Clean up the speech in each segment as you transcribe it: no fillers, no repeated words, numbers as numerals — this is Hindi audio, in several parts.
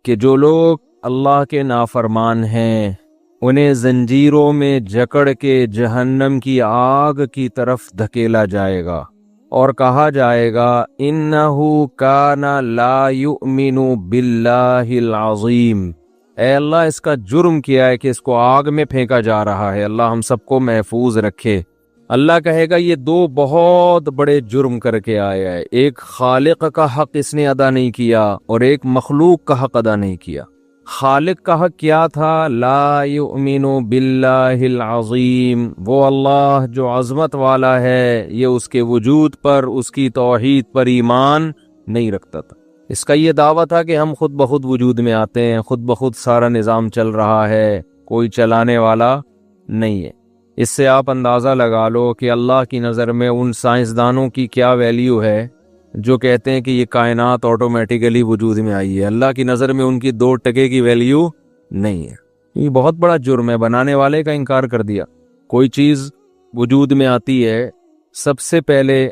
कि जो लोग अल्लाह के नाफरमान हैं उन्हें जंजीरों में जकड़ के जहन्नम की आग की तरफ धकेला जाएगा और कहा जाएगा इन्नहु काना ला युमिनु बिल्लाहिल अज़ीम। ऐ अल्लाह, इसका जुर्म किया है कि इसको आग में फेंका जा रहा है। अल्लाह हम सबको महफूज रखे। अल्लाह कहेगा ये दो बहुत बड़े जुर्म करके आया है, एक खालिक का हक इसने अदा नहीं किया और एक मखलूक का हक अदा नहीं किया। खालिक का हक क्या था? ला युमिनु बिल्लाहिल अज़ीम, वो अल्लाह जो अज़मत वाला है ये उसके वजूद पर, उसकी तौहीद पर ईमान नहीं रखता था। इसका ये दावा था कि हम खुद ब खुद वजूद में आते हैं, खुद ब खुद सारा निज़ाम चल रहा है, कोई चलाने वाला नहीं है। इससे आप अंदाज़ा लगा लो कि अल्लाह की नज़र में उन साइंसदानों की क्या वैल्यू है जो कहते हैं कि ये कायनात ऑटोमेटिकली वजूद में आई है। अल्लाह की नज़र में उनकी 2 टके की वैल्यू नहीं है। ये बहुत बड़ा जुर्म है, बनाने वाले का इनकार कर दिया। कोई चीज़ वजूद में आती है, सबसे पहले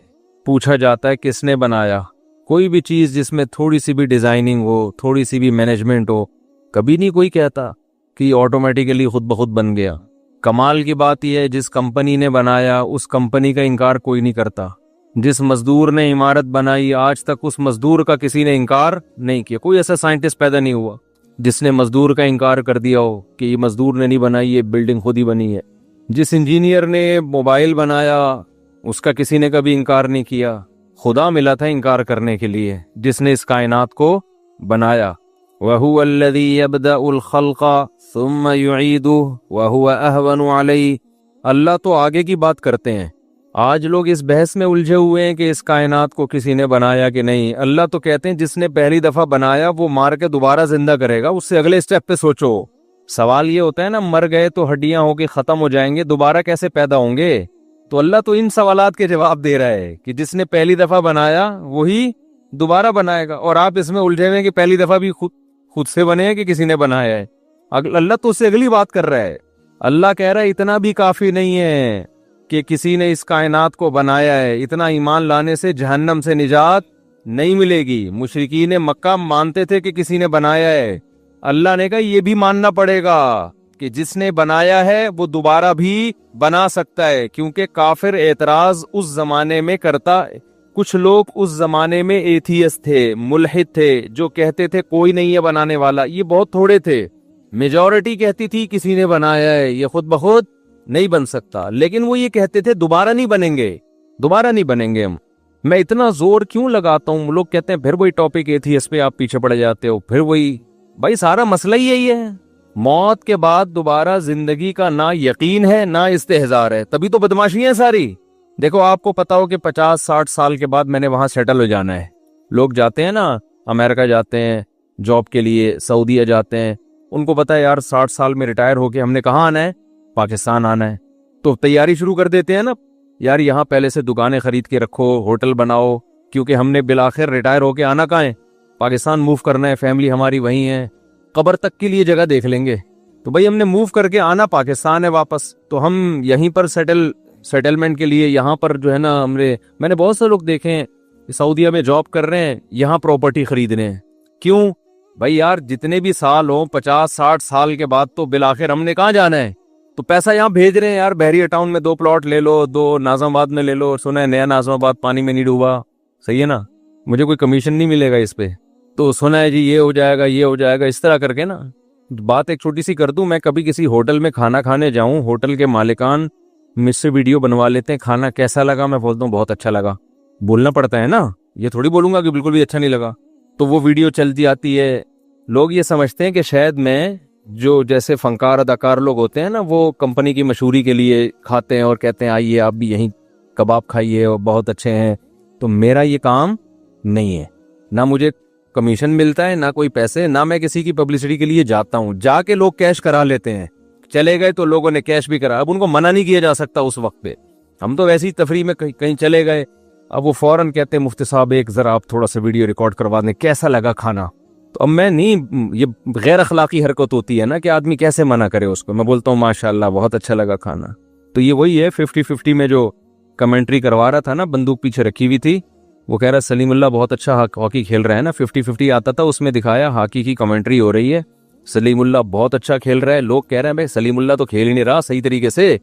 पूछा जाता है किसने बनाया। कोई भी चीज़ जिसमें थोड़ी सी भी डिज़ाइनिंग हो, थोड़ी सी भी मैनेजमेंट हो, कभी नहीं कोई कहता कि ऑटोमेटिकली खुद ब खुद बन गया। कमाल की बात यह है जिस कंपनी ने बनाया उस कंपनी का इनकार कोई नहीं करता। जिस मजदूर ने इमारत बनाई आज तक उस मजदूर का किसी ने इनकार नहीं किया। कोई ऐसा साइंटिस्ट पैदा नहीं हुआ जिसने मजदूर का इनकार कर दिया हो कि ये मजदूर ने नहीं बनाई, ये बिल्डिंग खुद ही बनी है। जिस इंजीनियर ने मोबाइल बनाया उसका किसी ने कभी इनकार नहीं किया। खुदा मिला था इनकार करने के लिए जिसने इस कायनात को बनाया। वहुवल्लज़ी यब्दउल खल्क़ा सुम्मा युईदुहु वहुवा अहवनु अलैहि। अल्लाह तो आगे की बात करते हैं। आज लोग इस बहस में उलझे हुए हैं कि इस कायनात को किसी ने बनाया कि नहीं। अल्लाह तो कहते हैं जिसने पहली दफा बनाया वो मार के दोबारा जिंदा करेगा। उससे अगले स्टेप पे सोचो। सवाल ये होता है ना, मर गए तो हड्डियां होके खत्म हो जाएंगे, दोबारा कैसे पैदा होंगे? तो अल्लाह तो इन सवालात के जवाब दे रहा है कि जिसने पहली दफा बनाया वही दोबारा बनाएगा। और आप इसमें उलझे हुए कि पहली दफा भी खुद से बने हैं कि किसी ने बनाया है। अल्लाह तो उससे अगली बात कर रहा है। अल्लाह कह रहा है इतना भी काफी नहीं है कि किसी ने इस कायनात को बनाया है, इतना ईमान लाने से जहन्नम से निजात नहीं मिलेगी। मुशरिकीन मक्का मानते थे कि किसी ने बनाया है। अल्लाह ने कहा ये भी मानना पड़ेगा कि जिसने बनाया है वो दोबारा भी बना सकता है, क्योंकि काफिर एतराज उस जमाने में करता। कुछ लोग उस जमाने में एथियस्ट थे, मुल्हिद थे, जो कहते थे कोई नहीं है बनाने वाला। ये बहुत थोड़े थे। मेजॉरिटी कहती थी किसी ने बनाया है, ये खुद ब खुद नहीं बन सकता। लेकिन वो ये कहते थे दोबारा नहीं बनेंगे, दोबारा नहीं बनेंगे हम। मैं इतना जोर क्यों लगाता हूँ? लोग कहते हैं फिर वही टॉपिक एथियस्ट पे आप पीछे पड़ जाते हो, फिर वही। भाई सारा मसला ही यही है। मौत के बाद दोबारा जिंदगी का ना यकीन है ना इस्तेहजार है, तभी तो बदमाशियां सारी। देखो आपको पता हो कि 50-60 साल के बाद मैंने वहां सेटल हो जाना है। लोग जाते हैं ना, अमेरिका जाते हैं जॉब के लिए, सऊदीया जाते हैं। उनको पता है यार 60 साल में रिटायर होके हमने कहाँ आना है, पाकिस्तान आना है। तो तैयारी शुरू कर देते हैं ना, यार यहाँ पहले से दुकानें खरीद के रखो, होटल बनाओ, क्योंकि हमने बिलाखिर रिटायर होके आना कहाँ है, पाकिस्तान मूव करना है, फैमिली हमारी वहीं है, कब्र तक के लिए जगह देख लेंगे। तो भाई हमने मूव करके आना पाकिस्तान है वापस, तो हम यहीं पर सेटलमेंट के लिए यहाँ पर जो है ना, मैंने बहुत से लोग देखे हैं सऊदीया में जॉब कर रहे हैं, यहाँ प्रॉपर्टी खरीद रहे हैं। क्यों भाई? यार जितने भी साल हो, 50-60 साल के बाद तो बिलाखिर हमने कहाँ जाना है, तो पैसा यहाँ भेज रहे हैं। यार बहरिया टाउन में 2 प्लॉट ले लो, 2 नाज़िमाबाद में ले लो। सुना है नया नाज़िमाबाद पानी में नहीं डूबा, सही है ना, मुझे कोई कमीशन नहीं मिलेगा इस पे। तो सुना है जी ये हो जाएगा, ये हो जाएगा, इस तरह करके ना। बात एक छोटी सी कर दूं, मैं कभी किसी होटल में खाना खाने जाऊं, होटल के मालिकान मुझसे वीडियो बनवा लेते हैं, खाना कैसा लगा, मैं बोलता हूँ बहुत अच्छा लगा। बोलना पड़ता है ना, ये थोड़ी बोलूंगा कि बिल्कुल भी अच्छा नहीं लगा। तो वो वीडियो चलती आती है। लोग ये समझते हैं कि शायद मैं, जो जैसे फनकार अदाकार लोग होते हैं ना, वो कंपनी की मशहूरी के लिए खाते हैं और कहते हैं आइए आप भी यहीं कबाब खाइए और बहुत अच्छे हैं। तो मेरा ये काम नहीं है, ना मुझे कमीशन मिलता है, ना कोई पैसे, ना मैं किसी की पब्लिसिटी के लिए जाता हूँ। जाके लोग कैश करा लेते हैं, चले गए तो लोगों ने कैश भी करा। अब उनको मना नहीं किया जा सकता उस वक्त पे। हम तो वैसी तफरी में कहीं चले गए, अब वो फौरन कहते हैं मुफ्ती साहब एक जरा आप थोड़ा सा वीडियो रिकॉर्ड करवा दें, कैसा लगा खाना। तो अब मैं नहीं, ये गैर अखलाकी हरकत होती है ना कि आदमी कैसे मना करे उसको। मैं बोलता हूँ माशाल्लाह बहुत अच्छा लगा खाना। तो ये वही है 50-50 में जो कमेंट्री करवा रहा था ना, बंदूक पीछे रखी हुई थी, वो कह रहा है सलीमुल्लाह बहुत अच्छा हॉकी खेल रहा है ना, 50-50 आता था उसमें दिखाया, हॉकी की कमेंट्री हो रही है, सलीमुल्लाह बहुत अच्छा खेल रहा है। लोग कह रहे हैं भाई सलीमुल्लाह तो खेल ही नहीं रहा सही तरीके से।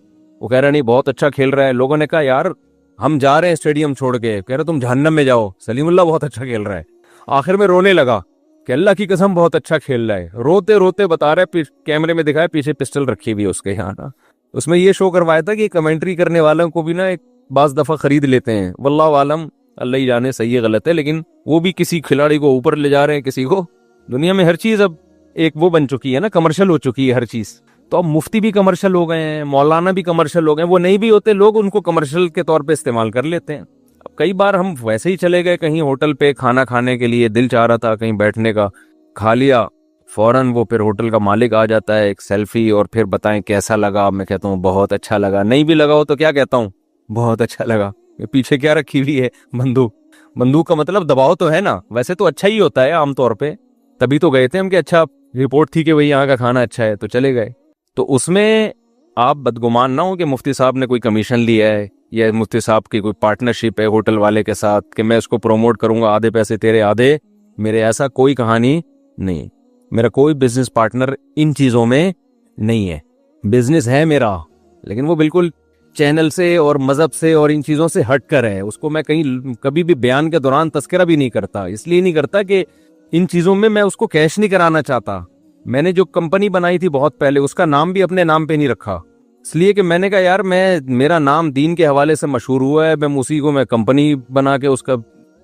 वो कह रहा नहीं बहुत अच्छा खेल रहा है। लोगों ने कहा यार हम जा रहे हैं स्टेडियम छोड़ के। कह रहे तुम जहन्नम में जाओ, सलीमुल्लाह बहुत अच्छा खेल रहा है। आखिर में रोने लगा कि अल्लाह की कसम बहुत अच्छा खेल रहा है। रोते रोते बता रहे, कैमरे में दिखाया पीछे पिस्टल रखी हुई है उसके यहाँ ना। उसमें ये शो करवाया था कि कमेंट्री करने वालों को भी ना एक बाज दफा खरीद लेते हैं। वल्लाह आलम, अल्लाह ही जाने सही है गलत है, लेकिन वो भी किसी खिलाड़ी को ऊपर ले जा रहे हैं किसी को। दुनिया में हर चीज अब एक वो बन चुकी है ना, कमर्शियल हो चुकी है हर चीज। तो अब मुफ्ती भी कमर्शियल हो गए हैं, मौलाना भी कमर्शियल हो गए हैं। वो नहीं भी होते लोग उनको कमर्शियल के तौर पे इस्तेमाल कर लेते हैं। अब कई बार हम वैसे ही चले गए कहीं होटल पे खाना खाने के लिए, दिल चाह रहा था कहीं बैठने का, खा लिया, फौरन वो फिर होटल का मालिक आ जाता है, एक सेल्फी और फिर बताएं कैसा लगा। मैं कहता हूँ बहुत अच्छा लगा। नहीं भी लगा हो तो क्या कहता हूँ, बहुत अच्छा लगा। पीछे क्या रखी हुई है, बंदूक। बंदूक का मतलब दबाव तो है ना, वैसे तो अच्छा ही होता है आमतौर पे। तभी तो गए थे हम कि अच्छा रिपोर्ट थी कि भाई यहाँ का खाना अच्छा है तो चले गए। तो उसमें आप बदगुमान ना हो कि मुफ्ती साहब ने कोई कमीशन लिया है या मुफ्ती साहब की कोई पार्टनरशिप है होटल वाले के साथ कि मैं उसको प्रमोट करूंगा, आधे पैसे तेरे आधे मेरे, ऐसा कोई कहानी नहीं। मेरा कोई बिजनेस पार्टनर इन चीजों में नहीं है। बिजनेस है मेरा, लेकिन वो बिल्कुल चैनल से और मजहब से और इन चीजों से हट कर है। उसको मैं कहीं कभी भी बयान के दौरान तस्करा भी नहीं करता। इसलिए नहीं करता कि इन चीजों में मैं उसको कैश नहीं कराना चाहता। मैंने जो कंपनी बनाई थी बहुत पहले, उसका नाम भी अपने नाम पे नहीं रखा, इसलिए कि मैंने कहा यार मेरा नाम दीन के हवाले से मशहूर हुआ है, मैं उसी को मैं कंपनी बना के उसका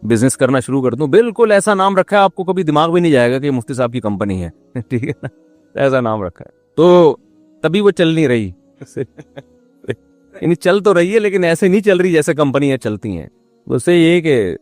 बिजनेस करना शुरू कर दूं। बिल्कुल ऐसा नाम रखा है, आपको कभी दिमाग भी नहीं जाएगा कि मुफ्ती साहब की कंपनी है। ठीक है ना, ऐसा नाम रखा है। तो तभी वो चल नहीं रही। यानी चल तो रही है लेकिन ऐसे नहीं चल रही जैसे कंपनियां चलती हैं। उससे ये कि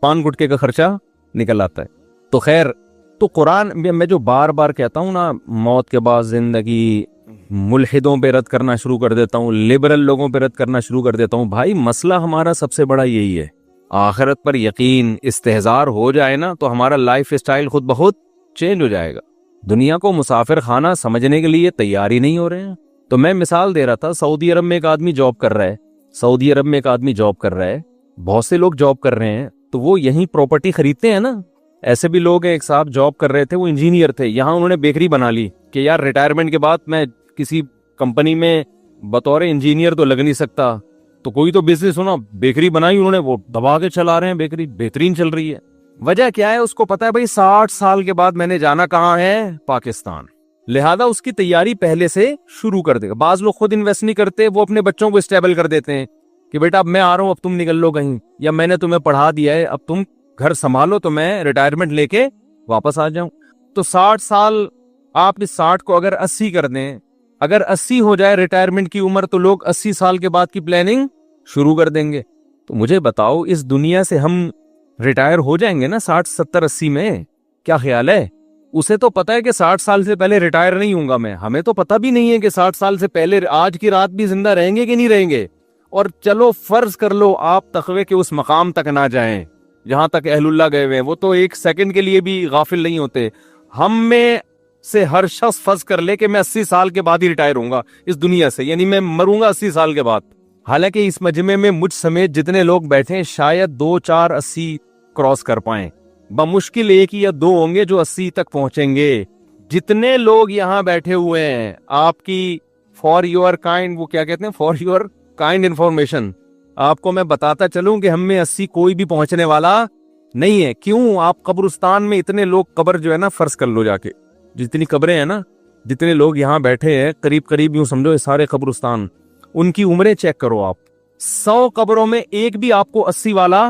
पान गुटके का खर्चा निकल आता है। तो खैर, तो कुरान में मैं जो बार बार कहता हूँ ना, मौत के बाद जिंदगी, मुल्हिदों पे रद्द करना शुरू कर देता हूँ, लिबरल लोगों पे रद्द करना शुरू कर देता हूँ। भाई मसला हमारा सबसे बड़ा यही है, आखिरत पर यकीन इस्तेहजार हो जाए ना तो हमारा लाइफ स्टाइल खुद बहुत चेंज हो जाएगा। दुनिया को मुसाफिर खाना समझने के लिए तैयार ही नहीं हो रहे हैं। तो मैं मिसाल दे रहा था, सऊदी अरब में एक आदमी जॉब कर रहा है, सऊदी अरब में एक आदमी जॉब कर रहा है, बहुत से लोग जॉब कर रहे हैं, तो वो यहीं प्रॉपर्टी खरीदते हैं ना। ऐसे भी लोग हैं, एक साहब जॉब कर रहे थे, वो इंजीनियर थे, यहाँ उन्होंने बेकरी बना ली कि यार रिटायरमेंट के बाद मैं किसी कंपनी में बतौर इंजीनियर तो लग नहीं सकता, तो कोई तो बिजनेस हो ना। बेकरी बनाई उन्होंने, वो दबा के चला रहे हैं, बेकरी बेहतरीन चल रही है। वजह क्या है, उसको पता है भाई 60 साल के बाद मैंने जाना कहाँ है, पाकिस्तान। लिहाजा उसकी तैयारी पहले से शुरू कर देगा। बाज लोग खुद इन्वेस्ट नहीं करते, वो अपने बच्चों को स्टेबल कर देते हैं कि बेटा अब मैं आ रहा हूं, अब तुम निकल लो कहीं, या मैंने तुम्हें पढ़ा दिया है, अब तुम घर संभालो, तो मैं रिटायरमेंट लेके वापस आ जाऊं। तो 60 साल, आप इस 60 को अगर 80 कर दें, अगर 80 हो जाए रिटायरमेंट की उम्र, तो लोग 80 साल के बाद की प्लानिंग शुरू कर देंगे। तो मुझे बताओ, इस दुनिया से हम रिटायर हो जाएंगे ना 60, 70, 80 में? क्या ख्याल है? उसे तो पता है कि 60 साल से पहले रिटायर नहीं होऊंगा मैं। हमें तो पता भी नहीं है कि 60 साल से पहले आज की रात भी जिंदा रहेंगे कि नहीं रहेंगे। और चलो फर्ज कर लो आप तकवे के उस मकाम तक ना जाएं जहां तक अहलुल्लाह गए हुए हैं, वो तो एक सेकंड के लिए भी गाफिल नहीं होते। हम में से हर शख्स फर्ज कर ले कि मैं 80 साल के बाद ही रिटायर होऊंगा इस दुनिया से, यानी मैं मरूंगा 80 साल के बाद। हालांकि इस मजमे में मुझ समेत जितने लोग बैठे हैं, शायद 2, 4, 80 क्रॉस कर पाए। बमुश्किल 1 या 2 होंगे जो 80 तक पहुंचेंगे। जितने लोग यहाँ बैठे हुए हैं, आपकी फॉर योर काइंड, वो क्या कहते हैं, फॉर योर काइंड इंफॉर्मेशन, आपको मैं बताता चलूं कि हम में 80 कोई भी पहुंचने वाला नहीं है। क्यों? आप कब्रिस्तान में इतने लोग, कब्र जो है ना, फर्ज कर लो जाके, जितनी कब्रें हैं ना, जितने लोग यहाँ बैठे हैं, करीब करीब यूं समझो ये सारे कब्रिस्तान, उनकी उम्रें चेक करो आप। 100 कब्रों में एक भी आपको 80 वाला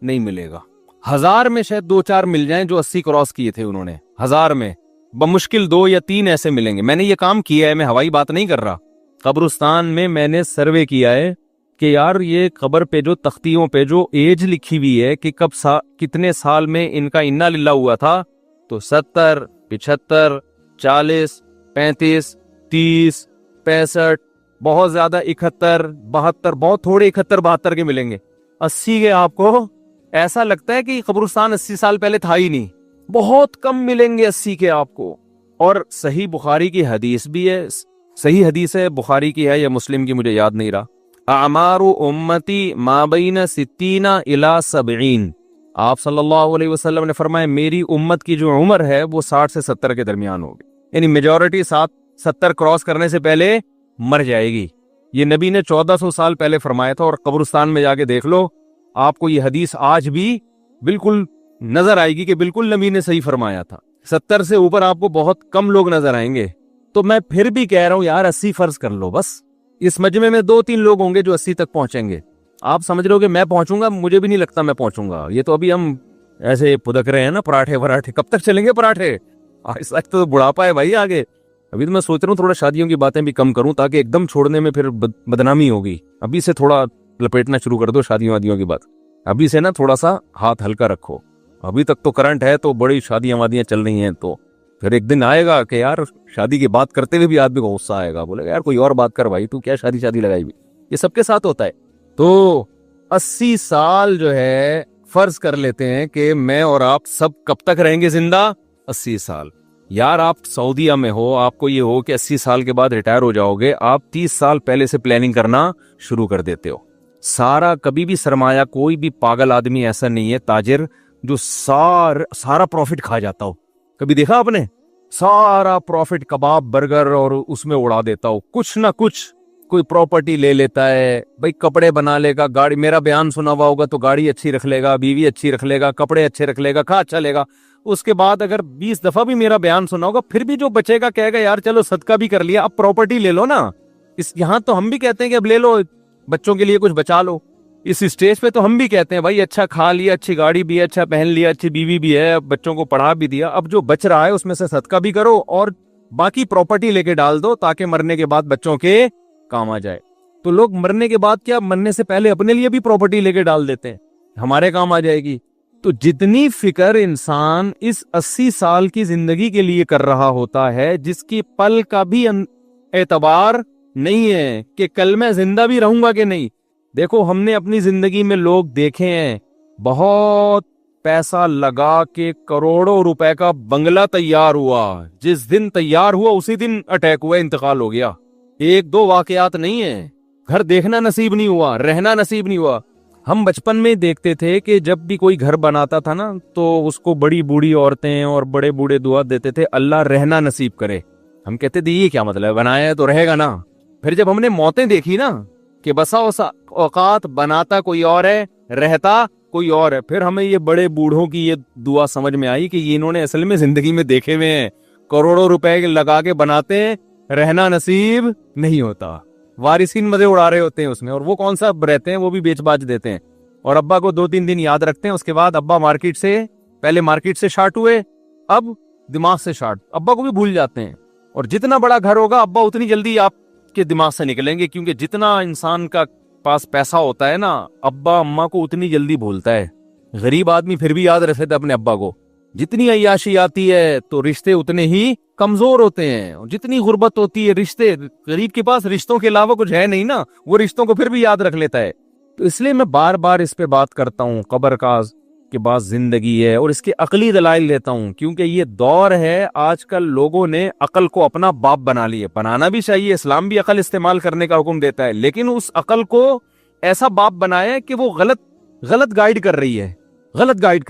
नहीं मिलेगा। 1000 में शायद 2-4 मिल जाएं जो 80 क्रॉस किए थे उन्होंने। 1000 में बमुश्किल 2 या 3 ऐसे मिलेंगे। मैंने ये काम किया है, मैं हवाई बात नहीं कर रहा। कब्रिस्तान में मैंने सर्वे किया है कि यार ये कब्र पे जो तख्तियों पे जो एज लिखी हुई है कि कब कितने साल में इनका इन्ना लिल्लाह हुआ था, तो 70, 75, 40, 35, 30, 65, बहुत ज्यादा 71, 72, बहुत थोड़े 71, 72 के मिलेंगे। 80 के आपको ऐसा लगता है कि कब्रिस्तान 80 साल पहले था ही नहीं। बहुत कम मिलेंगे 80 के आपको। और सही बुखारी की हदीस भी है, सही हदीस है, बुखारी की है या मुस्लिम की, मुझे याद नहीं रहा। आमारु उम्मती माबैन 60 इला 70, आप सल्लल्लाहु अलैहि वसल्लम ने फरमाया मेरी उम्मत की जो उम्र है वो 60 से 70 के दरमियान होगी, यानी मेजॉरिटी 70 क्रॉस करने से पहले मर जाएगी। ये नबी ने 1400 साल पहले फरमाया था, और कब्रिस्तान में जाके देख लो, आपको ये हदीस आज भी बिल्कुल नजर आएगी कि बिल्कुल नबी ने सही फरमाया था। 70 से ऊपर आपको बहुत कम लोग नजर आएंगे। तो मैं फिर भी कह रहा हूं यार 80 फर्ज कर लो बस। इस मजमे में 2-3 लोग होंगे जो 80 तक पहुंचेंगे। आप समझ रहे हो कि मैं पहुंचूंगा? मुझे भी नहीं लगता मैं पहुंचूंगा। ये तो अभी हम ऐसे फुदक रहे हैं ना, पराठे वराठे। कब तक चलेंगे पराठे? इस वक्त तो बुढ़ापा है भाई आगे। अभी तो मैं सोच रहा हूँ थोड़ा शादियों की बातें भी कम करूं, ताकि एकदम छोड़ने में फिर बदनामी होगी। अभी से थोड़ा लपेटना शुरू कर दो शादियों वादियों की बात। अभी से ना थोड़ा सा हाथ हल्का रखो। अभी तक तो करंट है तो बड़ी शादियां वादियां चल रही हैं, तो फिर एक दिन आएगा कि यार शादी की बात करते हुए भी आदमी को गुस्सा आएगा, बोलेगा यार कोई और बात कर भाई, तू क्या शादी लगाई भी। ये सबके साथ होता है। तो 80 साल जो है फर्ज कर लेते हैं कि मैं और आप सब कब तक रहेंगे जिंदा? 80 साल। यार आप सऊदीया में हो, आपको ये हो कि 80 साल के बाद रिटायर हो जाओगे, आप 30 साल पहले से प्लानिंग करना शुरू कर देते हो। सारा कभी भी सरमाया, कोई भी पागल आदमी ऐसा नहीं है ताजिर जो सारा प्रॉफिट खा जाता हो। कभी देखा आपने? सारा प्रॉफिट कबाब बर्गर और उसमें उड़ा देता हो। कुछ ना कुछ कोई प्रॉपर्टी ले लेता है भाई, कपड़े बना लेगा, गाड़ी, मेरा बयान सुना हुआ होगा तो गाड़ी अच्छी रख लेगा, बीवी अच्छी रख लेगा, कपड़े अच्छे रख लेगा, खा अच्छा लेगा। उसके बाद अगर 20 दफा भी मेरा बयान सुना होगा, फिर भी जो बचेगा कहेगा यार चलो सदका भी कर लिया, अब प्रॉपर्टी ले लो ना। इस यहाँ तो हम भी कहते हैं कि अब ले लो, बच्चों के लिए कुछ बचा लो। इस स्टेज पे तो हम भी कहते हैं भाई अच्छा खा लिया, अच्छी गाड़ी भी है, अच्छा पहन लिया, अच्छी बीवी भी है, बच्चों को पढ़ा भी दिया, अब जो बच रहा है उसमें से सदका भी करो और बाकी प्रॉपर्टी लेके डाल दो, ताकि मरने के बाद बच्चों के काम आ जाए। तो लोग मरने के बाद क्या, मरने से पहले अपने लिए भी प्रॉपर्टी लेके डाल देते हैं, हमारे काम आ जाएगी। तो जितनी फिक्र इंसान इस 80 साल की जिंदगी के लिए कर रहा होता है, जिसकी पल का भी एतबार नहीं है कि कल मैं जिंदा भी रहूंगा कि नहीं। देखो हमने अपनी जिंदगी में लोग देखे हैं, बहुत पैसा लगा के करोड़ों रुपए का बंगला तैयार हुआ, जिस दिन तैयार हुआ उसी दिन अटैक हुआ, इंतकाल हो गया। 1-2 वाकयात नहीं है। घर देखना नसीब नहीं हुआ, रहना नसीब नहीं हुआ। हम बचपन में देखते थे कि जब भी कोई घर बनाता था ना, तो उसको बड़ी बूढ़ी औरतें और बड़े बूढ़े दुआ देते थे, अल्लाह रहना नसीब करे। हम कहते थे ये क्या मतलब, बनाया है तो रहेगा ना। फिर जब हमने मौतें देखी ना कि बसा वसा औकात बनाता कोई और है, रहता कोई और है, फिर हमें ये बड़े बूढ़ों की ये दुआ समझ में आई कि ये इन्होंने असल में जिंदगी में देखे हुए हैं, करोड़ों रुपए लगा के बनाते हैं, रहना नसीब नहीं होता, वारिसीन मजे उड़ा रहे होते हैं उसमें, और वो कौन सा रहते हैं, वो भी बेच बाच देते हैं। और अब्बा को 2-3 दिन याद रखते हैं, उसके बाद अब्बा पहले मार्केट से शार्ट हुए, अब दिमाग से शार्ट, अब्बा को भी भूल जाते हैं। और जितना बड़ा घर होगा अब्बा उतनी जल्दी आपके दिमाग से निकलेंगे, क्योंकि जितना इंसान का पास पैसा होता है ना, अब्बा अम्मा को उतनी जल्दी भूलता है। गरीब आदमी फिर भी याद रखते अपने अब्बा को। जितनी अय्याशी आती है तो रिश्ते उतने ही कमजोर होते हैं, और जितनी गुर्बत होती है, रिश्ते, गरीब के पास रिश्तों के अलावा कुछ है नहीं ना, वो रिश्तों को फिर भी याद रख लेता है। तो इसलिए मैं बार बार इस पे बात करता हूँ, कब्र का के बाद जिंदगी है, और इसके अकली दलाइल लेता हूँ, क्योंकि ये दौर है आजकल लोगों ने अकल को अपना बाप बना लिया। बनाना भी चाहिए, इस्लाम भी अकल इस्तेमाल करने का हुक्म देता है, लेकिन उस अकल को ऐसा बाप बनाया कि वो गलत गाइड कर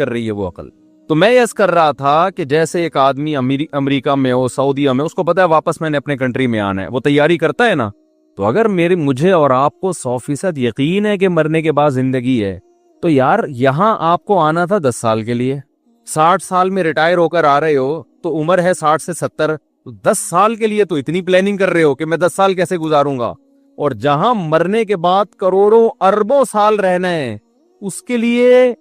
रही है वो अकल। तो मैं यस कर रहा था कि जैसे एक आदमी अमेरिका में हो, सऊदीया में, उसको पता है वापस मैंने अपने कंट्री में आना है, वो तैयारी करता है ना। तो अगर मुझे और आपको 100% यकीन है कि मरने के बाद जिंदगी है, तो यार यहाँ आपको आना था 10 साल के लिए, 60 साल में रिटायर होकर आ रहे हो, तो उम्र है 60 से 70, तो 10 साल के लिए तो इतनी प्लानिंग कर रहे हो कि मैं 10 साल कैसे गुजारूंगा। और जहां मरने के बाद करोड़ों अरबों साल रहना है, उसके लिए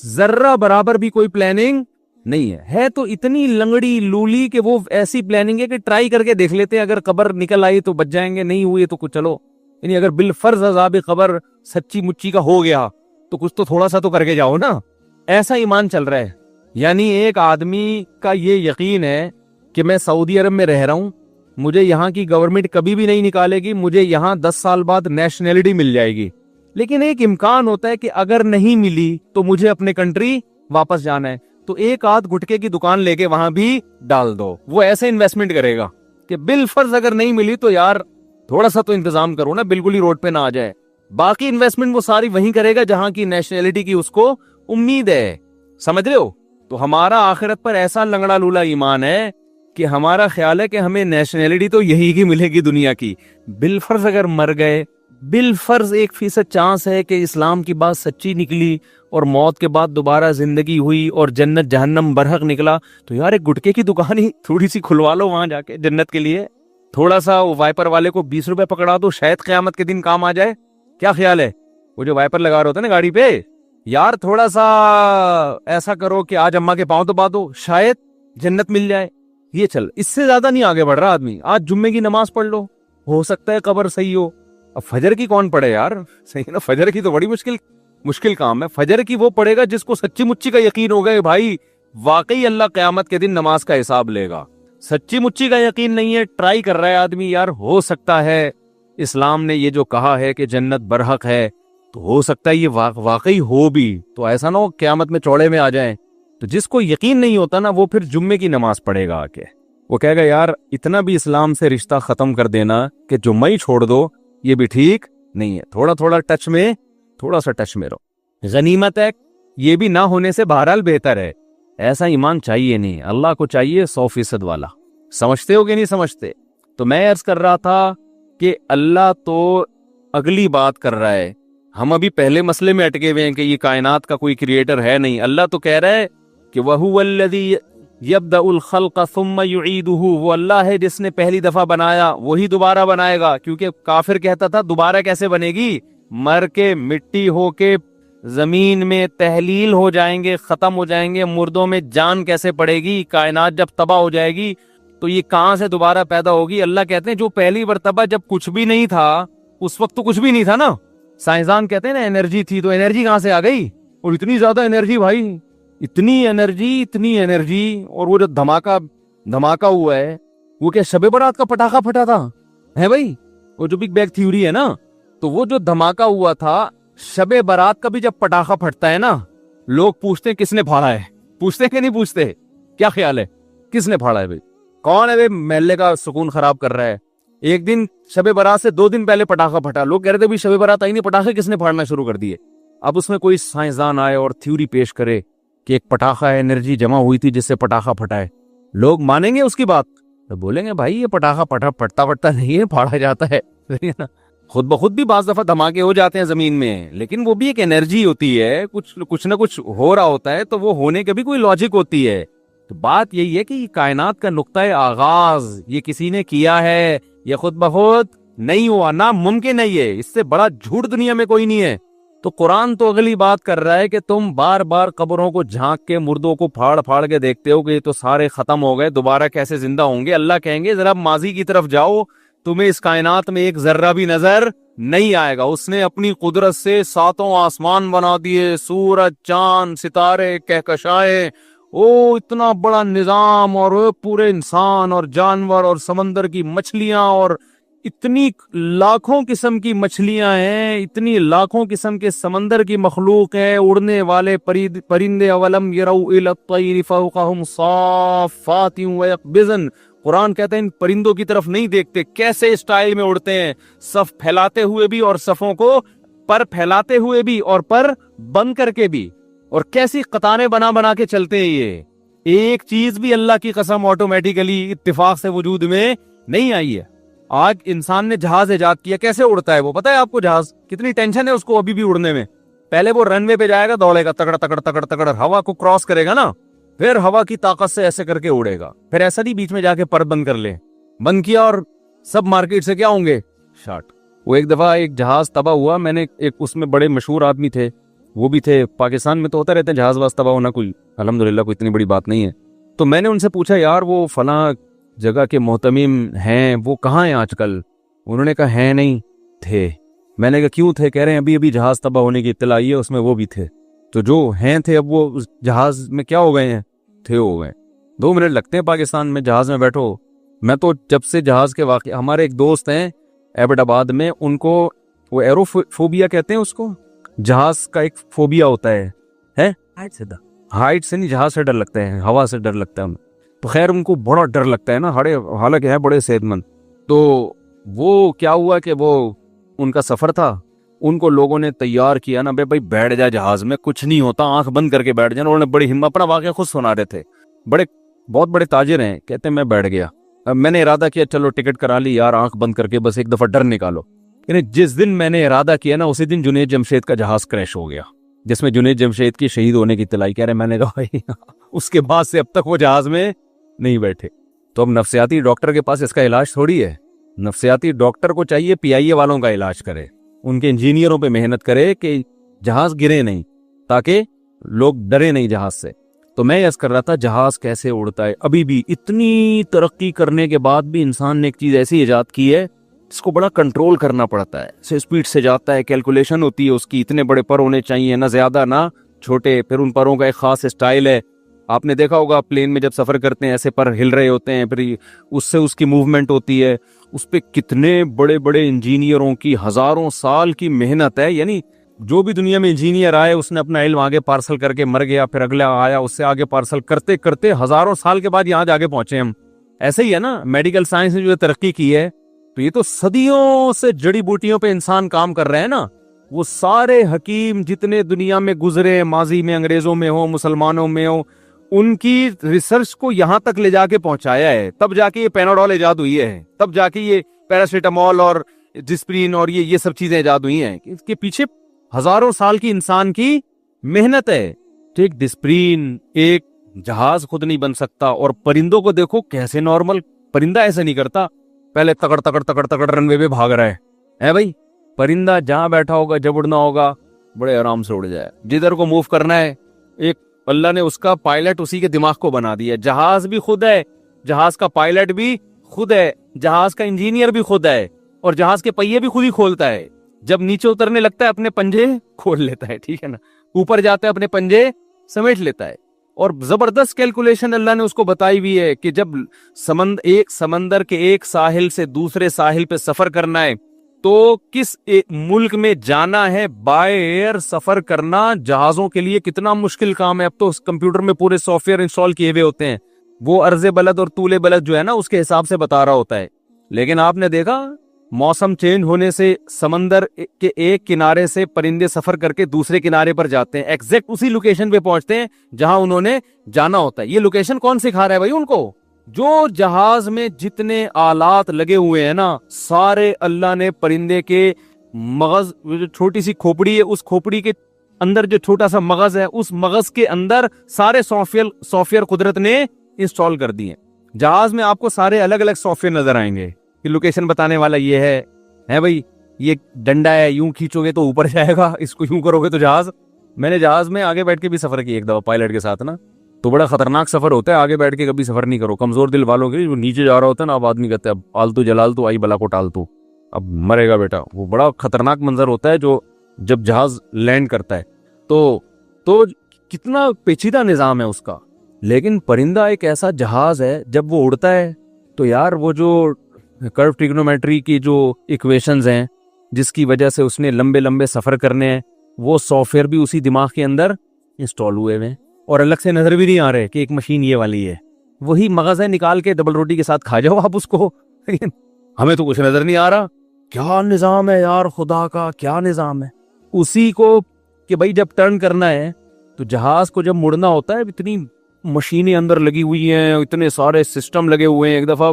जर्रा बराबर भी कोई प्लानिंग नहीं है तो इतनी लंगड़ी लूली कि वो ऐसी प्लानिंग है कि ट्राई करके देख लेते हैं, अगर कब्र निकल आई तो बच जाएंगे, नहीं हुई तो कुछ चलो, यानी अगर बिलफर्ज अज़ाब कब्र सच्ची मुच्ची का हो गया तो कुछ तो थोड़ा सा तो करके जाओ ना। ऐसा ईमान चल रहा है। यानी एक आदमी का ये यकीन है कि मैं सऊदी अरब में रह रहा हूं, मुझे यहाँ की गवर्नमेंट कभी भी नहीं निकालेगी, मुझे यहाँ 10 साल बाद नेशनैलिटी मिल जाएगी। लेकिन एक इम्कान होता है कि अगर नहीं मिली तो मुझे अपने कंट्री वापस जाना है, तो एक आध गुटके की दुकान लेके वहां भी डाल दो। वो ऐसे इन्वेस्टमेंट करेगा कि बिलफर्ज अगर नहीं मिली तो यार थोड़ा सा तो इंतजाम करो ना, बिल्कुल ही रोड पे ना आ जाए। बाकी इन्वेस्टमेंट वो सारी वहीं करेगा जहां की नेशनैलिटी की उसको उम्मीद है, समझ रहे हो। तो हमारा आखिरत पर ऐसा लंगड़ा लूला ईमान है कि हमारा ख्याल है कि हमें नेशनैलिटी तो यही की मिलेगी दुनिया की। बिलफर्ज अगर मर गए, बिलफर्ज 1% चांस है कि इस्लाम की बात सच्ची निकली और मौत के बाद दोबारा जिंदगी हुई और जन्नत जहन्नम बरहक निकला, तो यार एक गुटके की दुकान ही थोड़ी सी खुलवा लो वहां जाके जन्नत के लिए। थोड़ा सा वो वाइपर वाले को 20 रुपए पकड़ा दो, शायद क़यामत के दिन काम आ जाए। क्या ख्याल है? वो जो वाइपर लगा रहे होते हैं ना गाड़ी पे, यार थोड़ा सा ऐसा करो कि आज अम्मा के पांव दबा दो, शायद जन्नत मिल जाए। ये चल, इससे ज्यादा नहीं आगे बढ़ रहा आदमी। आज जुम्मे की नमाज पढ़ लो, हो सकता है कब्र सही हो। अब फजर की कौन पढ़े यार, सही है ना, फजर की तो बड़ी मुश्किल काम है। फजर की वो पढ़ेगा जिसको सच्ची मुच्ची का यकीन हो गया भाई वाकई अल्लाह क़यामत के दिन नमाज का हिसाब लेगा। सच्ची मुच्ची का यकीन नहीं है, ट्राई कर रहा है आदमी, यार हो सकता है इस्लाम ने ये जो कहा है कि जन्नत बरहक है, तो हो सकता है ये वाकई हो भी, तो ऐसा ना हो क़यामत में चौड़े में आ जाए। तो जिसको यकीन नहीं होता ना, वो फिर जुम्मे की नमाज पढ़ेगा आके, वो कहेगा यार इतना भी इस्लाम से रिश्ता खत्म कर देना कि जुम्मा ही छोड़ दो, ये भी ठीक नहीं है। थोड़ा थोड़ा थोड़ा सा टच में रहो, गनीमत है। ये भी ना होने से बहरहाल बेहतर है। ऐसा ईमान चाहिए नहीं, अल्लाह को चाहिए 100% वाला। समझते हो कि नहीं समझते? तो मैं अर्ज कर रहा था कि अल्लाह तो अगली बात कर रहा है, हम अभी पहले मसले में अटके हुए हैं कि ये कायनात का कोई क्रिएटर है नहीं। अल्लाह तो कह रहा है कि वहुवल्लज़ी यब्दउल खल्क़ सुम्मा युईदुहु, वो अल्लाह है जिसने पहली दफा बनाया वही दोबारा बनाएगा। क्योंकि काफिर कहता था दोबारा कैसे बनेगी, मर के मिट्टी होके जमीन में तहलील हो जाएंगे, खत्म हो जाएंगे, मुर्दों में जान कैसे पड़ेगी, कायनात जब तबाह हो जाएगी तो ये कहां से दोबारा पैदा होगी। अल्लाह कहते हैं जो पहली मर्तबा जब कुछ भी नहीं था, उस वक्त तो कुछ भी नहीं था ना। साइंसदान कहते हैं ना एनर्जी थी, तो एनर्जी कहां से आ गई, और इतनी ज्यादा एनर्जी भाई, इतनी एनर्जी। और वो जो धमाका हुआ है, वो क्या शबे बारात का पटाखा फटा था है भाई? वो जो बिग बैंग थ्योरी है ना, तो वो जो धमाका हुआ था, शबे बारात का भी जब पटाखा फटता है ना, लोग पूछते हैं किसने फाड़ा है। पूछते हैं कि नहीं पूछते? क्या ख्याल है किसने फाड़ा है भाई? कौन है भाई महल्ले का सुकून खराब कर रहा है? एक दिन शबे बारात से 2 दिन पहले पटाखा फटा, लोग कह रहे थे भाई शबे बारात आई नहीं, पटाखे किसने फाड़ना शुरू कर दिए। अब उसमें कोई साइंसदान आए और थ्योरी पेश करे कि एक पटाखा एनर्जी जमा हुई थी जिससे पटाखा फटा है, लोग मानेंगे उसकी बात? तो बोलेंगे भाई ये पटाखा फटता नहीं है, फाड़ा जाता है ना। खुद ब खुद भी बाज दफा धमाके हो जाते हैं जमीन में, लेकिन वो भी एक एनर्जी होती है, कुछ ना कुछ हो रहा होता है, तो वो होने के भी कोई लॉजिक होती है। तो बात यही है कि कायनात का नुक्ता आगाज ये किसी ने किया है, ये खुद ब खुद नहीं हुआ, ना मुमकिन नहीं है। इससे बड़ा झूठ दुनिया में कोई नहीं है। तो कुरान तो अगली बात कर रहा है कि तुम बार बार कब्रों को झांक के मुर्दों को फाड़ फाड़ के देखते हो कि ये तो सारे खत्म हो गए, दोबारा कैसे जिंदा होंगे। अल्लाह कहेंगे जरा माजी की तरफ जाओ, तुम्हें इस कायनात में एक जर्रा भी नजर नहीं आएगा। उसने अपनी कुदरत से 7 आसमान बना दिए, सूरज चांद सितारे कहकशाएं, ओ इतना बड़ा निजाम, और वो पूरे इंसान और जानवर और समंदर की मछलियां, और इतनी लाखों किस्म की मछलियां हैं, इतनी लाखों किस्म के समंदर की मखलूक है, उड़ने वाले परिंदे। अवलम यरौ इला तैरि फौकहुम साफ़ातिन व यक़बिज़न, कुरान कहते हैं इन परिंदों की तरफ नहीं देखते, कैसे स्टाइल में उड़ते हैं, सफ फैलाते हुए भी और सफों को पर फैलाते हुए भी और पर बंद करके भी, और कैसी कतारें बना बना के चलते हैं। ये एक चीज भी अल्लाह की कसम ऑटोमेटिकली इत्तेफाक से वजूद में नहीं आई है। आज इंसान ने जहाज इजाद किया, कैसे उड़ता है वो पता है आपको? जहाज कितनी टेंशन है उसको अभी भी उड़ने में। पहले वो रनवे पे जाएगा, दौड़ेगा, तगड़ तगड़ तगड़ तगड़ हवा को क्रॉस करेगा ना, फिर हवा की ताकत से ऐसे करके उड़ेगा। फिर ऐसा नहीं बीच में जाके पर बंद कर ले, बंद किया और सब मार्केट से क्या होंगे शार्ट। वो एक दफा एक जहाज तबाह हुआ, मैंने एक उसमें बड़े मशहूर आदमी थे, वो भी थे, पाकिस्तान में तो होता रहता है जहाज वाज तबाह होना, कोई अल्हम्दुलिल्लाह कोई इतनी बड़ी बात नहीं है। तो मैंने उनसे पूछा यार वो फला जगह के मोहतमिम हैं, वो कहाँ हैं आजकल? उन्होंने कहा है नहीं थे। मैंने कहा क्यों थे? कह रहे हैं अभी अभी जहाज तबाह होने की इत्तला आई है, उसमें वो भी थे। तो जो हैं थे अब वो जहाज में क्या हो गए हैं? थे हो गए। 2 मिनट लगते हैं पाकिस्तान में जहाज में बैठो। मैं तो जब से जहाज के वाक़े, हमारे एक दोस्त हैं एबटाबाद में, उनको वो एरोफोबिया कहते हैं उसको, जहाज का एक फोबिया होता है हाइट से नहीं, जहाज से डर लगता है, हवा से डर लगता है उन्हें। तो खैर उनको बड़ा डर लगता है ना, हालांकि है बड़े सेहतमंद। तो वो क्या हुआ कि वो उनका सफर था, उनको लोगों ने तैयार किया ना, भाई बैठ जा जहाज में, कुछ नहीं होता, आंख बंद करके बैठ जाना। उन्होंने बड़ी हिम्मत, अपना वाकया खुद सुना रहे थे, बड़े बहुत बड़े ताजिर हैं, कहते हैं मैं बैठ गया। अब मैंने इरादा किया चलो टिकट करा ली यार, आंख बंद करके बस एक दफा डर निकालो। यानी जिस दिन मैंने इरादा किया ना, उसी दिन जुनैद जमशेद का जहाज क्रैश हो गया, जिसमें जुनैद जमशेद की शहीद होने की इत्तलाई। कह रहे मैंने कहा भाई उसके बाद से अब तक वो जहाज में नहीं बैठे। तो अब नफ्सियाती डॉक्टर के पास इसका इलाज थोड़ी है। नफ्सियाती डॉक्टर को चाहिए PIA वालों का इलाज करे, उनके इंजीनियरों पे मेहनत करे कि जहाज गिरे नहीं, ताकि लोग डरे नहीं जहाज से। तो मैं यस कर रहा था जहाज कैसे उड़ता है। अभी भी इतनी तरक्की करने के बाद भी इंसान ने एक चीज ऐसी इजाद की है जिसको बड़ा कंट्रोल करना पड़ता है। से स्पीड से जाता है, कैलकुलेशन होती है उसकी, इतने बड़े पर होने चाहिए, ना ज्यादा ना छोटे, फिर उन परों का एक खास स्टाइल है। आपने देखा होगा प्लेन में जब सफर करते हैं ऐसे पर हिल रहे होते हैं, फिर उससे उसकी मूवमेंट होती है। उस पे कितने बड़े बड़े इंजीनियरों की हजारों साल की मेहनत है। यानी जो भी दुनिया में इंजीनियर आए उसने अपना इल्म आगे पार्सल करके मर गया, फिर अगला आया उससे आगे पार्सल करते करते हजारों साल के बाद यहाँ जाके पहुंचे हम। ऐसे ही है ना मेडिकल साइंस ने जो तरक्की की है, तो ये तो सदियों से जड़ी बूटियों पे इंसान काम कर रहे हैं ना। वो सारे हकीम जितने दुनिया में गुजरे, माजी में अंग्रेजों में हो, मुसलमानों में हो, उनकी रिसर्च को यहां तक ले जाके पहुंचाया है। तब जाके ये पैनाडोल इजाद हुई है, तब जाके ये पैरासीटामोल और डिस्प्रिन और ये सब चीजें इजाद हुई हैं। इसके पीछे हजारों साल की इंसान की मेहनत है। ठीक, डिस्प्रिन एक जहाज खुद नहीं बन सकता। और परिंदों को देखो कैसे, नॉर्मल परिंदा ऐसा नहीं करता, पहले तकड़ तकड़ तकड़ तकड़ रनवे पे भाग रहा है भाई। परिंदा जहां बैठा होगा, जब उड़ना होगा बड़े आराम से उड़ जाए, जिधर को मूव करना है। एक अल्लाह ने उसका पायलट उसी के दिमाग को बना दिया। जहाज भी खुद है, जहाज का पायलट भी खुद है, जहाज का इंजीनियर भी खुद है, और जहाज के पहिए भी खुद ही खोलता है। जब नीचे उतरने लगता है अपने पंजे खोल लेता है, ठीक है ना, ऊपर जाता है अपने पंजे समेट लेता है। और जबरदस्त कैलकुलेशन अल्लाह ने उसको बताई हुई है कि जब एक समंदर के एक साहिल से दूसरे साहिल पे सफर करना है, तो किस मुल्क में जाना है, बाय एयर सफर करना जहाजों के लिए कितना मुश्किल काम है। अब तो कंप्यूटर में पूरे सॉफ्टवेयर इंस्टॉल किए हुए होते हैं, वो अर्ज़े बलद और तूले बलद जो है ना उसके हिसाब से बता रहा होता है। लेकिन आपने देखा मौसम चेंज होने से समंदर के एक किनारे से परिंदे सफर करके दूसरे किनारे पर जाते हैं, एग्जैक्ट उसी लोकेशन पे पहुंचते हैं जहां उन्होंने जाना होता है। ये लोकेशन कौन सिखा रहा है भाई उनको? जो जहाज में जितने आलात लगे हुए हैं ना, सारे अल्लाह ने परिंदे के मगज, जो छोटी सी खोपड़ी है, उस खोपड़ी के अंदर जो छोटा सा मगज है, उस मगज के अंदर सारे सॉफ्टवेयर कुदरत ने इंस्टॉल कर दिए। जहाज में आपको सारे अलग अलग सॉफ्टवेयर नजर आएंगे कि लोकेशन बताने वाला ये है भाई, ये डंडा है, यूं खींचोगे तो ऊपर जाएगा, इसको यूं करोगे तो जहाज। मैंने जहाज में आगे बैठ के भी सफर किया एक दफा पायलट के साथ ना, तो बड़ा खतरनाक सफर होता है। आगे बैठ के कभी सफर नहीं करो, कमजोर दिल वालों के। वो नीचे जा रहा होता है ना, अब आदमी कहते हैं अब आलतू जलालतू आई बला को टालतू, अब मरेगा बेटा। वो बड़ा खतरनाक मंजर होता है जो जब जहाज लैंड करता है। तो कितना पेचीदा निजाम है उसका। लेकिन परिंदा एक ऐसा जहाज है, जब वो उड़ता है तो यार वो जो कर्व ट्रिग्नोमेट्री की जो इक्वेशंस हैं, जिसकी वजह से उसने लंबे लंबे सफर करने हैं, वो सॉफ्टवेयर भी उसी दिमाग के अंदर इंस्टॉल हुए हैं और अलग से नजर भी नहीं आ रहे कि एक मशीन ये वाली है। वही मगज है, निकाल के डबल रोटी के साथ खा जाओ आप उसको। लेकिन हमें तो कुछ नजर नहीं आ रहा। क्या निजाम है यार, खुदा का क्या निजाम है। उसी को कि भाई जब टर्न करना है तो जहाज को जब मुड़ना होता है, इतनी मशीनें अंदर लगी हुई हैं, इतने सारे सिस्टम लगे हुए हैं। एक दफा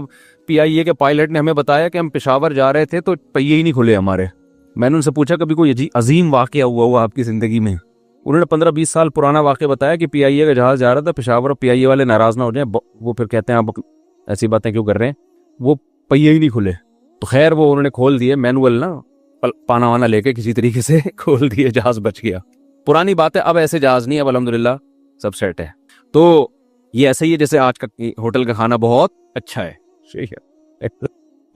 PIA के पायलट ने हमें बताया कि हम पेशावर जा रहे थे तो पहिए ही नहीं खुले हमारे। मैंने उनसे पूछा कभी कोई अजीम वाकया हुआ आपकी जिंदगी में? उन्होंने 15-20 साल पुराना वाकया बताया कि PIA का जहाज जा रहा था पेशावर, और PIA वाले नाराज ना हो जाए, वो फिर कहते हैं आप ऐसी बातें क्यों कर रहे हैं, वो पहिए ही नहीं खुले। तो खैर वो उन्होंने खोल दिए, मैनुअल ना पाना वाना लेके किसी तरीके से खोल दिए, जहाज बच गया। पुरानी बात है, अब ऐसे जहाज नहीं, अब अल्हम्दुलिल्लाह सब सेट है। तो ये ऐसे ही है जैसे आज का होटल का खाना बहुत अच्छा है, सही है,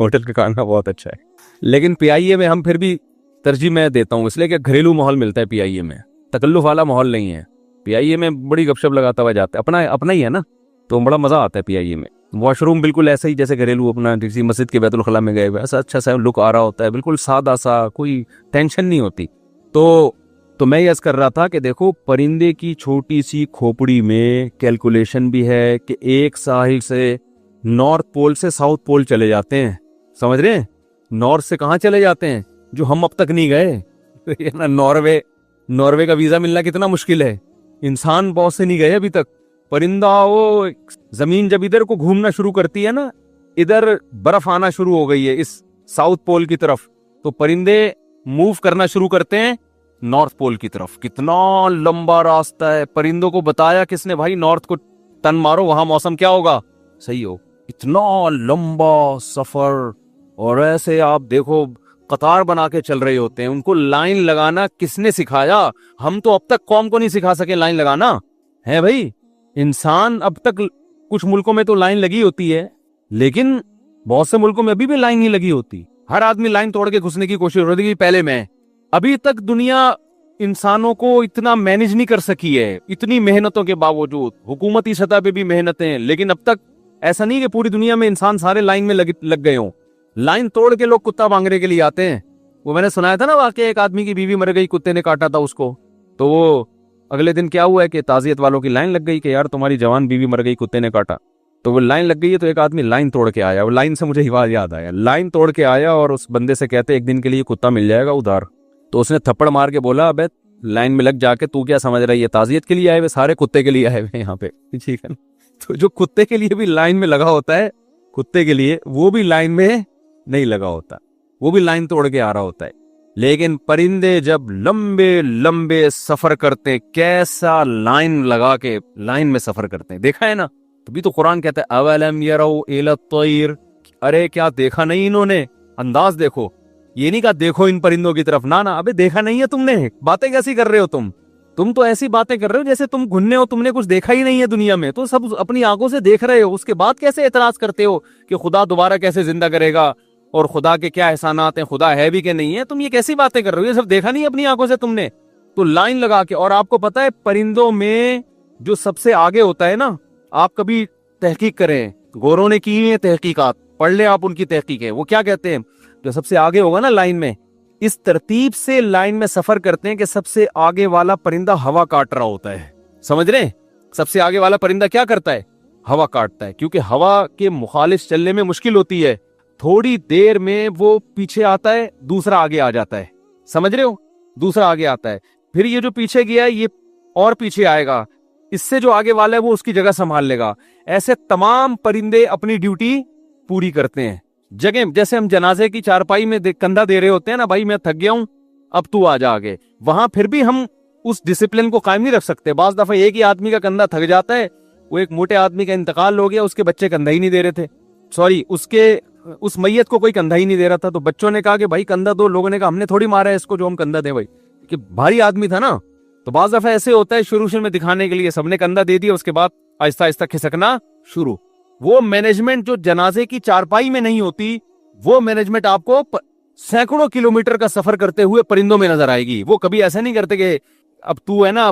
होटल का खाना बहुत अच्छा है। लेकिन PIA में हम फिर भी तरजीह मैं देता हूँ, इसलिए कि घरेलू माहौल मिलता है PIA में, तकल्लुफ वाला माहौल नहीं है। PIA में बड़ी गपशप लगाता हुआ जाता है, अपना ही है ना, तो बड़ा मजा आता है PIA में। वॉशरूम बिल्कुल ऐसे ही जैसे घरेलू अपना किसी मस्जिद के बैतुल खला में गए हुए, ऐसा अच्छा सा लुक आ रहा होता है, बिल्कुल सादा सा, कोई टेंशन नहीं होती। तो मैं यस कर रहा था कि देखो परिंदे की छोटी सी खोपड़ी में कैलकुलेशन भी है कि एक साहिल से नॉर्थ पोल से साउथ पोल चले जाते हैं, समझ रहे हैं? नॉर्थ से कहाँ चले जाते हैं जो हम अब तक नहीं गए, ये ना नॉर्वे का वीजा मिलना कितना मुश्किल है। इंसान बहुत से नहीं गए अभी तक। परिंदा वो जमीन जब इधर को घूमना शुरू करती है ना, इधर बर्फ आना शुरू हो गई है इस साउथ पोल की तरफ, तो परिंदे मूव करना शुरू करते हैं नॉर्थ पोल की तरफ। कितना लंबा रास्ता है। परिंदों को बताया किसने भाई, नॉर्थ को टर्न मारो, वहां मौसम क्या होगा, सही हो। इतना लंबा सफर। और ऐसे आप देखो कतार बना के चल रहे होते हैं। उनको लाइन लगाना किसने सिखाया? हम तो अब तक कौम को नहीं सिखा सके लाइन लगाना है भाई। इंसान अब तक कुछ मुल्कों में तो लाइन लगी होती है, लेकिन बहुत से मुल्कों में अभी भी लाइन नहीं लगी होती। हर आदमी लाइन तोड़ के घुसने की कोशिश हो रही है, पहले मैं। अभी तक दुनिया इंसानों को इतना मैनेज नहीं कर सकी है, इतनी मेहनतों के बावजूद। हुकूमती सतह पे भी मेहनतें, लेकिन अब तक ऐसा नहीं कि पूरी दुनिया में इंसान सारे लाइन में लग गए हों। लाइन तोड़ के लोग कुत्ता मांगने के लिए आते हैं। वो मैंने सुनाया था ना वाकई, एक आदमी की बीवी मर गई, कुत्ते ने काटा था उसको। तो वो अगले दिन क्या हुआ है कि ताजियत वालों की लाइन लग गई कि यार तुम्हारी जवान बीवी मर गई, कुत्ते ने काटा। तो वो लाइन लग गई है, तो एक आदमी लाइन तोड़ के आया। वो लाइन से मुझे हिवाल याद आया। लाइन तोड़ के आया और उस बंदे से कहते एक दिन के लिए कुत्ता मिल जाएगा उधार। तो उसने थप्पड़ मार के बोला, अबे लाइन में लग जाके तू क्या समझ रही है, ताजियत के लिए आए हुए, सारे कुत्ते के लिए आए हुए यहाँ पे, ठीक है। तो जो कुत्ते के लिए भी लाइन में लगा होता है, कुत्ते के लिए वो भी लाइन में नहीं लगा होता, वो भी लाइन तोड़ के आ रहा होता है। लेकिन परिंदे जब लंबे लंबे सफर करते, कैसा लाइन लगा के लाइन में सफर करते हैं, देखा है ना। तभी तो कुरान कहता है अवलम यरौ इला तैर, अरे क्या देखा नहीं इन्होंने। अंदाज देखो, ये नहीं कहा देखो इन परिंदों की तरफ, ना ना, अबे देखा नहीं है तुमने, बातें कैसी कर रहे हो तुम तो ऐसी बातें कर रहे हो जैसे तुम घुन्ने हो, तुमने कुछ देखा ही नहीं है दुनिया में। तो सब अपनी आंखों से देख रहे हो, उसके बाद कैसे एतराज करते हो कि खुदा दोबारा कैसे जिंदा करेगा और खुदा के क्या एहसानात हैं, खुदा है भी कि नहीं है। तुम ये कैसी बातें कर रहे हो, ये सब देखा नहीं अपनी आंखों से तुमने। तो लाइन लगा के। और आपको पता है परिंदों में जो सबसे आगे होता है ना, आप कभी तहकीक करें, गोरों ने की है तहकीकात, पढ़ ले आप उनकी तहकीक है। वो क्या कहते हैं, जो सबसे आगे होगा ना लाइन में, इस तरतीब से लाइन में सफर करते हैं कि सबसे आगे वाला परिंदा हवा काट रहा होता है। समझ रहे? सबसे आगे वाला परिंदा क्या करता है, हवा काटता है, क्योंकि हवा के मुखालिफ चलने में मुश्किल होती है। थोड़ी देर में वो पीछे आता है, दूसरा आगे आ जाता है। समझ रहे हो, दूसरा आगे आता है, फिर ये जो पीछे गया है ये और पीछे आएगा, इससे जो आगे वाला है वो उसकी जगह संभाल लेगा। ऐसे तमाम परिंदे अपनी ड्यूटी पूरी करते हैं। जगह जैसे हम जनाजे की चारपाई में कंधा दे रहे होते हैं ना, भाई मैं थक गया हूं अब तू आ जा आगे, वहां फिर भी हम उस डिसिप्लिन को कायम नहीं रख सकते। बाज दफा एक ही आदमी का कंधा थक जाता है। वो एक मोटे आदमी का इंतकाल हो गया, उसके बच्चे कंधा ही नहीं दे रहे थे, सॉरी उस मैयत को कोई कंधा ही नहीं दे रहा था। तो बच्चों ने कहा कि भाई कंधा दो, लोगों ने कहा हमने थोड़ी मारा है इसको जो हम कंधा दे भाई, कि भारी आदमी था ना। तो बाज दफा ऐसे होता है, शुरू में दिखाने के लिए सबने कंधा दे दिया, उसके बाद आहिस्ता आहिस्ता खिसकना शुरू। वो मैनेजमेंट जो जनाजे की चारपाई में नहीं होती, वो मैनेजमेंट आपको सैकड़ों किलोमीटर का सफर करते हुए परिंदों में नजर आएगी। वो कभी ऐसा नहीं करते कि अब तू है ना,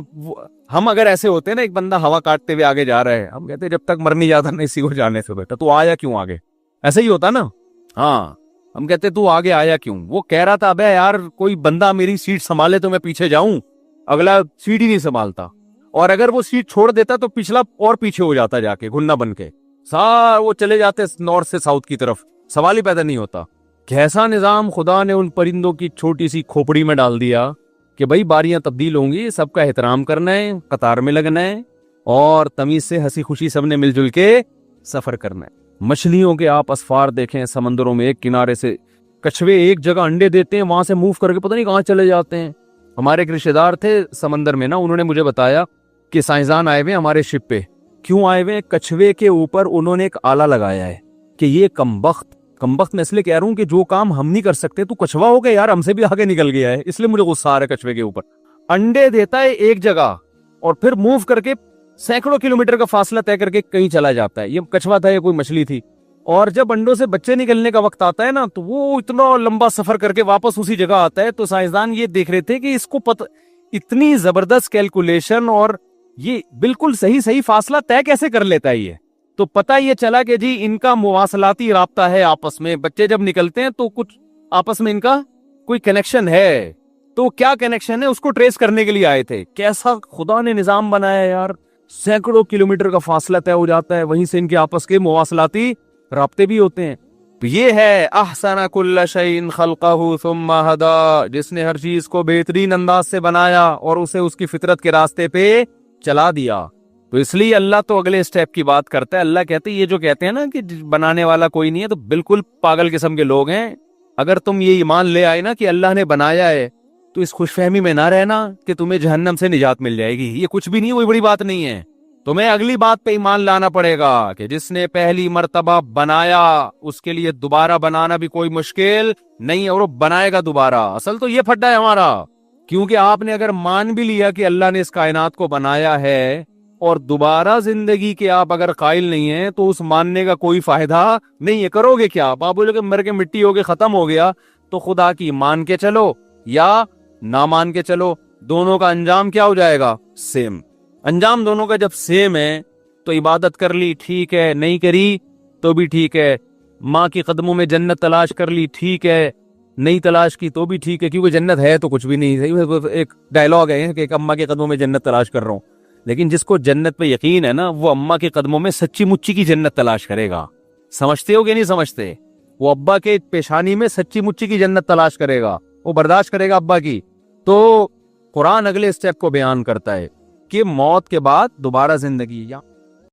हम अगर ऐसे होते ना, एक बंदा हवा काटते हुए आगे जा रहा है, हम कहते जब तक मर नहीं जाता ना इसी को जाने से बेटा तू आया क्यों आगे, ऐसा ही होता ना। हाँ, हम कहते तू आगे आया क्यों। वो कह रहा था अबे यार कोई बंदा मेरी सीट संभाले तो मैं पीछे जाऊं, अगला सीट ही नहीं संभालता, और अगर वो सीट छोड़ देता तो पिछला और पीछे हो जाता जाके घुन्ना बन के, सार वो चले जाते नॉर्थ से साउथ की तरफ, सवाल ही पैदा नहीं होता। कैसा निजाम खुदा ने उन परिंदों की छोटी सी खोपड़ी में डाल दिया कि भाई बारियां तब्दील होंगी, सबका एहतराम करना है, कतार में लगना है और तमीज से हंसी खुशी सबने मिलजुल के सफर करना है। मछलियों के आप असफार देखें समंदरों में, एक किनारे से कछुए एक जगह अंडे देते हैं, वहां से मूव करके पता नहीं कहां चले जाते हैं। हमारे एक रिश्तेदार थे समंदर में ना, उन्होंने मुझे बताया कि साइंसदान आए हुए हमारे शिप पे। क्यों आए हुए? कछुए के ऊपर उन्होंने एक आला लगाया है कि ये कमबख्त मैं इसलिए कह रहा हूं कि जो काम हम नहीं कर सकते, तू कछुआ हो गया यार, हमसे भी आगे निकल गया है, इसलिए मुझे गुस्सा आ रहा है कछुए के ऊपर। अंडे देता है एक जगह और फिर मूव करके सैकड़ों किलोमीटर का फासला तय करके कहीं चला जाता है। ये कछुआ था या कोई मछली थी। और जब अंडों से बच्चे निकलने का वक्त आता है ना, तो वो इतना लंबा सफर करके वापस उसी जगह आता है। तो साइंसदान ये देख रहे थे कि इसको इतनी जबरदस्त कैलकुलेशन और ये बिल्कुल सही फासला तय कैसे कर लेता है ये। तो पता ये चला कि जी इनका मुवासलाती राब्ता है आपस में, बच्चे जब निकलते हैं तो कुछ आपस में इनका कोई कनेक्शन है। तो क्या कनेक्शन है उसको ट्रेस करने के लिए आए थे। कैसा खुदा ने निजाम बनाया यार, सैकड़ों किलोमीटर का फासला तय हो जाता है, वहीं से इनके आपस के मुवासलाती राब्ते भी होते हैं। तो ये है अहसना कुल्ल शैइन खल्क़हु सुम्मा हदा, जिसने हर चीज को बेहतरीन अंदाज से बनाया और उसे उसकी फितरत के रास्ते पे चला दिया। तो इसलिए अल्लाह तो अगले स्टेप की बात करता है। अल्लाह कहते हैं ये जो कहते हैं ना कि बनाने वाला कोई नहीं है, तो बिल्कुल पागल किस्म के लोग हैं। अगर तुम ये ईमान ले आए ना कि अल्लाह ने बनाया है, तो इस खुशफहमी में ना रहना कि तुम्हें जहन्नम से निजात मिल जाएगी। ये कुछ भी नहीं, कोई बड़ी बात नहीं है। तुम्हें अगली बात पे ईमान लाना पड़ेगा कि जिसने पहली मर्तबा बनाया उसके लिए दोबारा बनाना भी कोई मुश्किल नहीं है, और वो बनाएगा दोबारा। असल तो ये फड्डा है हमारा, क्योंकि आपने अगर मान भी लिया कि अल्लाह ने इस कायनात को बनाया है और दोबारा जिंदगी के आप अगर कायल नहीं है, तो उस मानने का कोई फायदा नहीं है। करोगे क्या? आप बोलोगे मर के मिट्टी हो गए, खत्म हो गया। तो खुदा की मान के चलो या ना मान के चलो, दोनों का अंजाम क्या हो जाएगा? सेम। अंजाम दोनों का जब सेम है तो इबादत कर ली ठीक है, नहीं करी तो भी ठीक है। माँ के कदमों में जन्नत तलाश कर ली ठीक है, नहीं तलाश की तो भी ठीक है, क्योंकि जन्नत है तो कुछ भी नहीं है। एक डायलॉग है कि एक अम्मा के कदमों में जन्नत तलाश कर रहा हूं, लेकिन जिसको जन्नत पे यकीन है ना, वो अम्मा के कदमों में सच्ची मुच्ची की जन्नत तलाश करेगा। समझते हो कि नहीं समझते? वो अब्बा के पेशानी में सच्ची मुच्ची की जन्नत तलाश करेगा, वो बर्दाश्त करेगा अब्बा की। तो कुरान अगले स्टेप को बयान करता है कि मौत के बाद दोबारा जिंदगी। या